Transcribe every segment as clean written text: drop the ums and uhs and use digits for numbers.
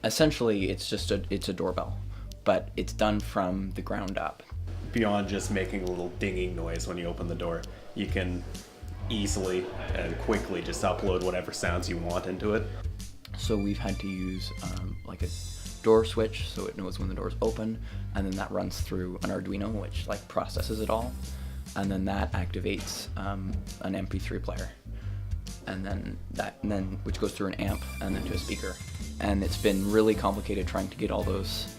Essentially, it's a doorbell, but it's done from the ground up. Beyond just making a little dinging noise when you open the door, you can easily and quickly just upload whatever sounds you want into it. So we've had to use like a door switch so it knows when the door's open, and then that runs through an Arduino, which like processes it all, and then that activates an MP3 player, and then which goes through an amp and then to a speaker. And it's been really complicated trying to get all those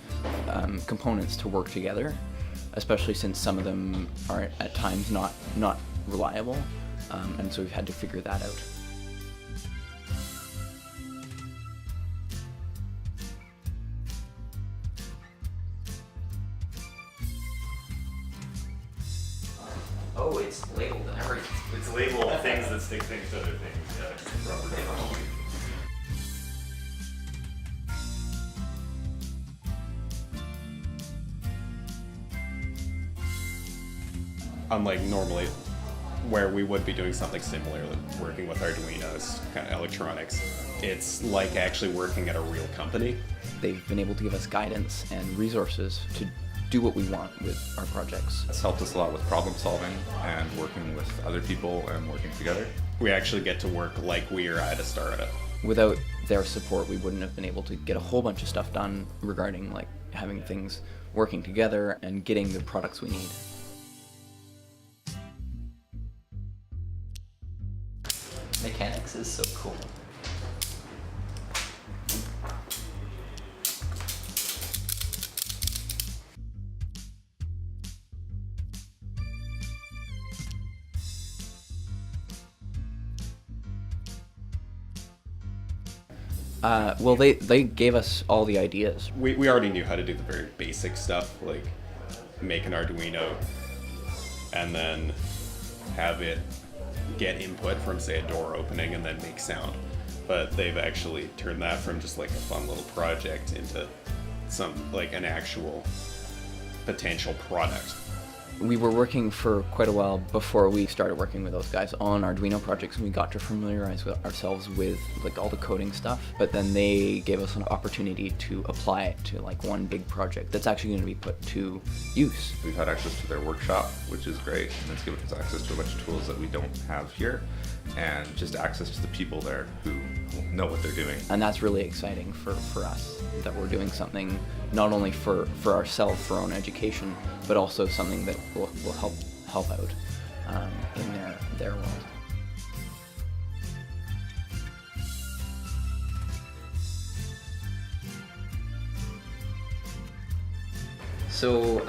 components to work together, especially since some of them are at times not reliable, and so we've had to figure that out. Oh, it's labeled and everything. It's labeled things that stick things to other things. Yeah, rubber technology. Unlike normally, where we would be doing something similar, like working with Arduinos, kind of electronics, it's like actually working at a real company. They've been able to give us guidance and resources to do what we want with our projects. It's helped us a lot with problem solving and working with other people and working together. We actually get to work like we are at a startup. Without their support, we wouldn't have been able to get a whole bunch of stuff done regarding like having things working together and getting the products we need. Mechanics is so cool. Well, they gave us all the ideas. We already knew how to do the very basic stuff, like make an Arduino and then have it get input from, say, a door opening and then make sound. But they've actually turned that from just like a fun little project into like an actual potential product. We were working for quite a while before we started working with those guys on Arduino projects, and we got to familiarize ourselves with like all the coding stuff. But then they gave us an opportunity to apply it to like one big project that's actually going to be put to use. We've had access to their workshop, which is great, and it's given us access to a bunch of tools that we don't have here, and just access to the people there who know what they're doing. And that's really exciting for us, that we're doing something not only for ourselves, for our own education, but also something that will help out in their world. So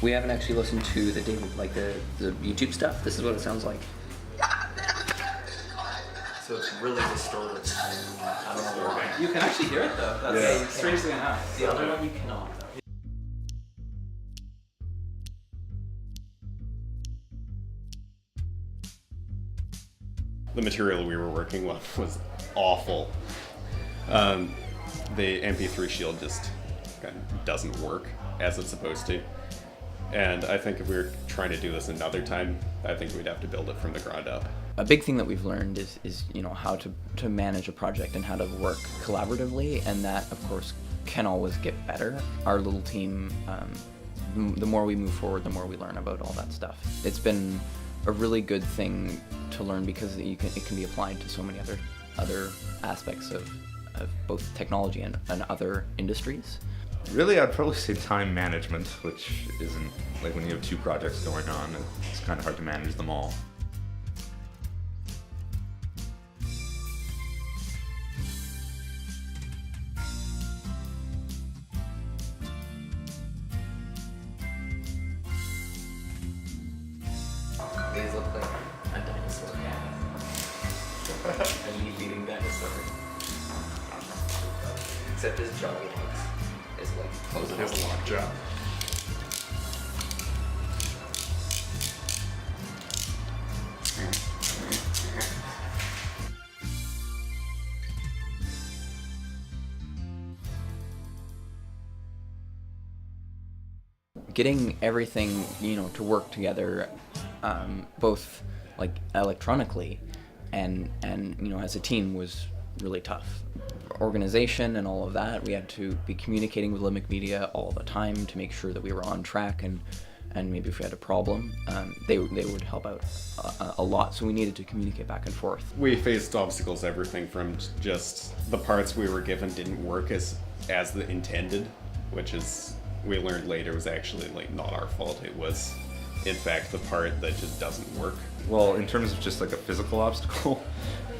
we haven't actually listened to the YouTube stuff. This is what it sounds like. So it's really distorted. I don't know why. You can actually hear it though. That's strangely enough. The other one you cannot. The material we were working with was awful. The MP3 shield just kind of doesn't work as it's supposed to. And I think if we were trying to do this another time, I think we'd have to build it from the ground up. A big thing that we've learned is how to manage a project and how to work collaboratively, and that of course can always get better. Our little team, the more we move forward, the more we learn about all that stuff. It's been a really good thing to learn because it can be applied to so many other aspects of both technology and other industries. Really, I'd probably say time management, which isn't, like when you have two projects going on, it's kind of hard to manage them all. These look like a dinosaur cat. A meat-eating dinosaur. Except his jaw locks. Is like closing. There's a lock jaw. Getting everything to work together, both like electronically and as a team was really tough. Organization and all of that, we had to be communicating with Limbic Media all the time to make sure that we were on track, and maybe if we had a problem, they would help out a lot, so we needed to communicate back and forth. We faced obstacles, everything from just the parts we were given didn't work as the intended, which is, we learned later, was actually like not our fault. It was in fact the part that just doesn't work. Well, in terms of just like a physical obstacle,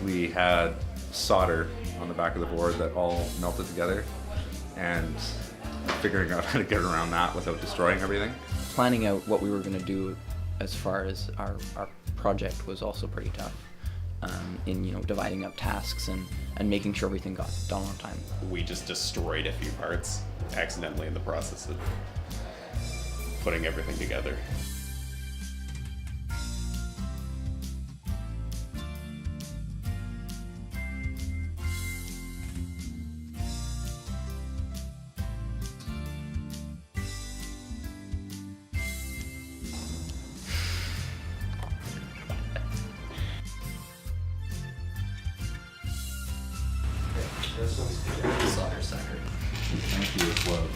we had solder on the back of the board that all melted together, and figuring out how to get around that without destroying everything. Planning out what we were going to do as far as our project was also pretty tough, in dividing up tasks and making sure everything got done on time. We just destroyed a few parts accidentally in the process of putting everything together. This one's good. Solder sucker. Thank you as well.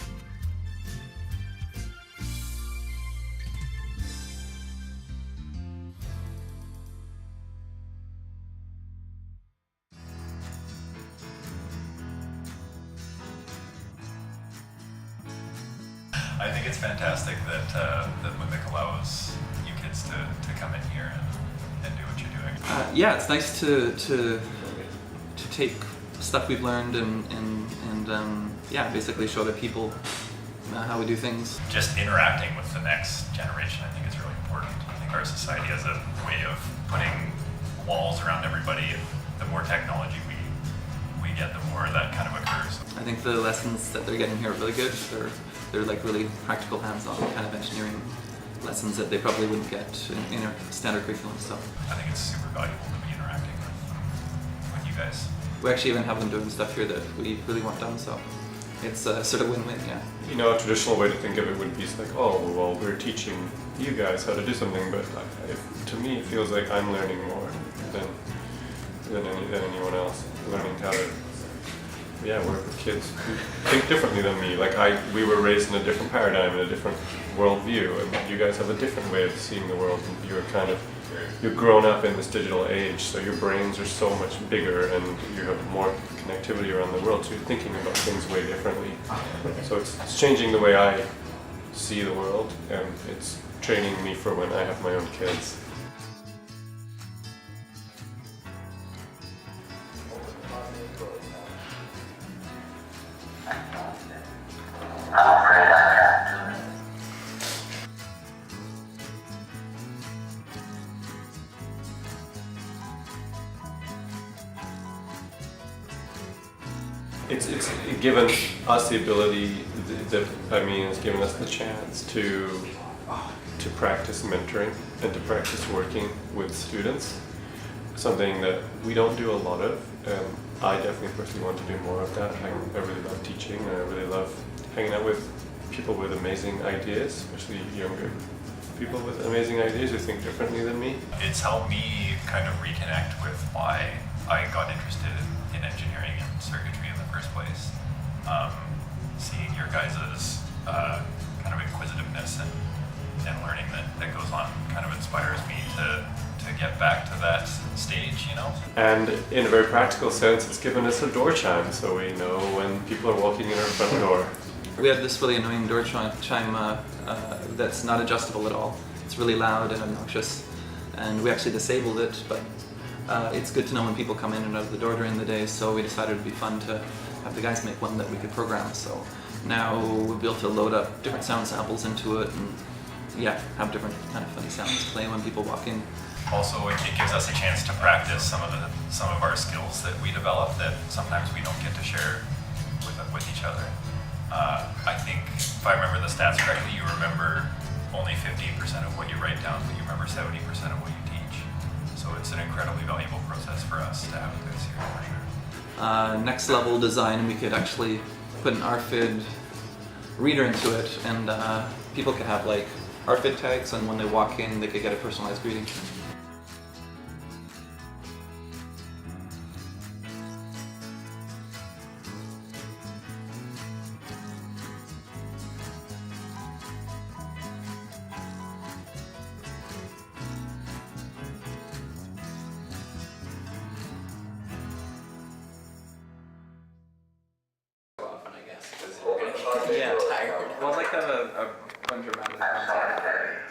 I think it's fantastic that Limbic allows you kids to come in here and do what you're doing. Yeah, it's nice to take stuff we've learned and yeah, basically show the people how we do things. Just interacting with the next generation, I think, is really important. I think our society has a way of putting walls around everybody, and the more technology we get, the more that kind of occurs. I think the lessons that they're getting here are really good. They're like really practical, hands-on kind of engineering lessons that they probably wouldn't get in our standard curriculum. So I think it's super valuable to be interacting with you guys. we actually even have them doing stuff here that we really want done. So it's a sort of win-win, yeah. You know, a traditional way to think of it would be like, oh, well, we're teaching you guys how to do something, but to me, it feels like I'm learning more than anyone else. Learning how to, work with kids who think differently than me. Like we were raised in a different paradigm, in a different worldview, and you guys have a different way of seeing the world. And you're grown up in this digital age, so your brains are so much bigger, and you have more connectivity around the world. So you're thinking about things way differently. So it's changing the way I see the world, and it's training me for when I have my own kids. It's given us the ability, it's given us the chance to practice mentoring and to practice working with students, something that we don't do a lot of, and I definitely personally want to do more of that. I really love teaching, and I really love hanging out with people with amazing ideas, especially younger people with amazing ideas who think differently than me. It's helped me kind of reconnect with why I got interested in engineering and circuitry in the first place. Seeing your guys' kind of inquisitiveness and learning that goes on kind of inspires me to get back to that stage, you know? And in a very practical sense, it's given us a door chime, so we know when people are walking in our front door. We have this really annoying door chime that's not adjustable at all. It's really loud and obnoxious, and we actually disabled it, but it's good to know when people come in and out of the door during the day, so we decided it would be fun to have the guys make one that we could program. So now we'll be able to load up different sound samples into it and have different kind of funny sounds play when people walk in. Also, it gives us a chance to practice some of our skills that we develop that sometimes we don't get to share with each other. I think, if I remember the stats correctly, you remember only 15% of what you write down, but you remember 70% of what you teach. So it's an incredibly valuable process for us to have this here, for sure. Next level design, we could actually put an RFID reader into it, and people could have like RFID tags, and when they walk in, they could get a personalized greeting. Yeah. Tired. Well, I'd like to have a bunch of rounds of content.